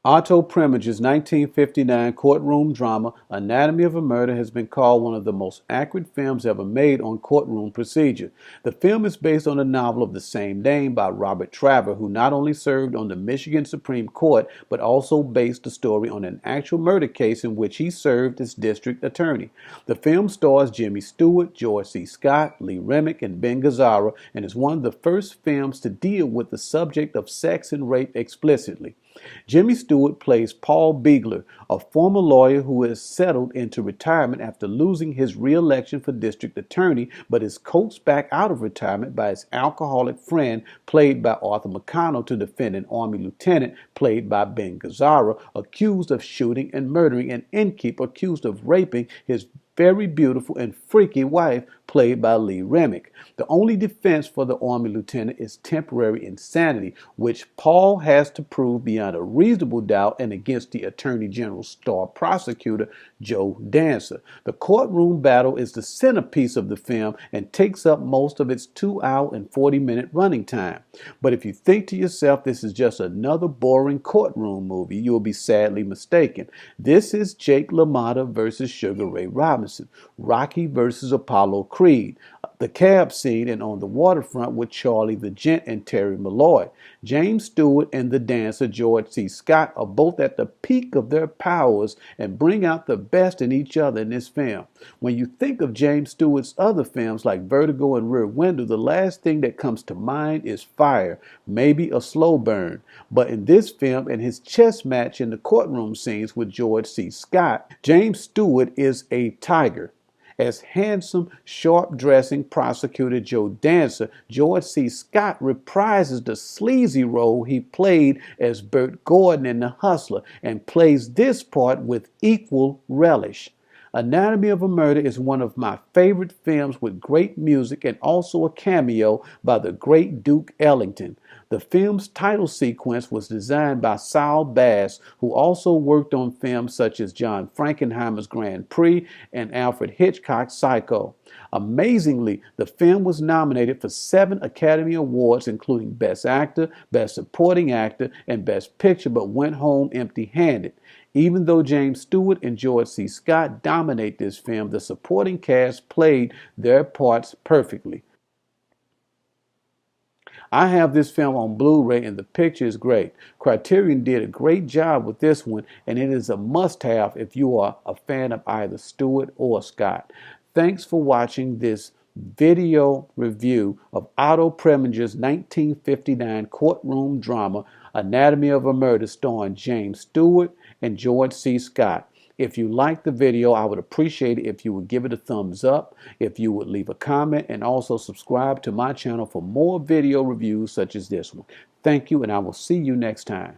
Otto Preminger's 1959 courtroom drama, Anatomy of a Murder, has been called one of the most accurate films ever made on courtroom procedure. The film is based on a novel of the same name by Robert Traver, who not only served on the Michigan Supreme Court, but also based the story on an actual murder case in which he served as district attorney. The film stars Jimmy Stewart, George C. Scott, Remick and Ben Gazzara, and is one of the first films to deal with the subject of sex and rape explicitly. Jimmy Stewart plays Paul Beegler, a former lawyer who has settled into retirement after losing his re-election for district attorney, but is coaxed back out of retirement by his alcoholic friend, played by Arthur McConnell, to defend an Army lieutenant, played by Ben Gazzara, accused of shooting and murdering an innkeeper accused of raping his very beautiful and freaky wife, played by Remick. The only defense for the Army lieutenant is temporary insanity, which Paul has to prove beyond a reasonable doubt and against the Attorney General's star prosecutor, Joe Dancer. The courtroom battle is the centerpiece of the film and takes up most of its 2-hour and 40-minute running time. But if you think to yourself this is just another boring courtroom movie, you will be sadly mistaken. This is Jake LaMotta versus Sugar Ray Robinson, Rocky versus Apollo Creed, the cab scene, and on the waterfront with Charlie the Gent and Terry Malloy. James Stewart and the dancer George C. Scott are both at the peak of their powers and bring out the best in each other in this film. When you think of James Stewart's other films like Vertigo and Rear Window, the last thing that comes to mind is fire, maybe a slow burn. But in this film and his chess match in the courtroom scenes with George C. Scott, James Stewart is a tiger. As handsome, sharp-dressing prosecutor Joe Dancer, George C. Scott reprises the sleazy role he played as Bert Gordon in The Hustler and plays this part with equal relish. Anatomy of a Murder is one of my favorite films with great music and also a cameo by the great Duke Ellington. The film's title sequence was designed by Saul Bass, who also worked on films such as John Frankenheimer's Grand Prix and Alfred Hitchcock's Psycho. Amazingly, the film was nominated for 7 Academy Awards, including Best Actor, Best Supporting Actor, and Best Picture, but went home empty-handed. Even though James Stewart and George C. Scott dominate this film, the supporting cast played their parts perfectly. I have this film on Blu-ray and the picture is great. Criterion did a great job with this one, and it is a must-have if you are a fan of either Stewart or Scott. Thanks for watching this video review of Otto Preminger's 1959 courtroom drama, Anatomy of a Murder, starring James Stewart and George C. Scott. If you liked the video, I would appreciate it if you would give it a thumbs up, if you would leave a comment, and also subscribe to my channel for more video reviews such as this one. Thank you, and I will see you next time.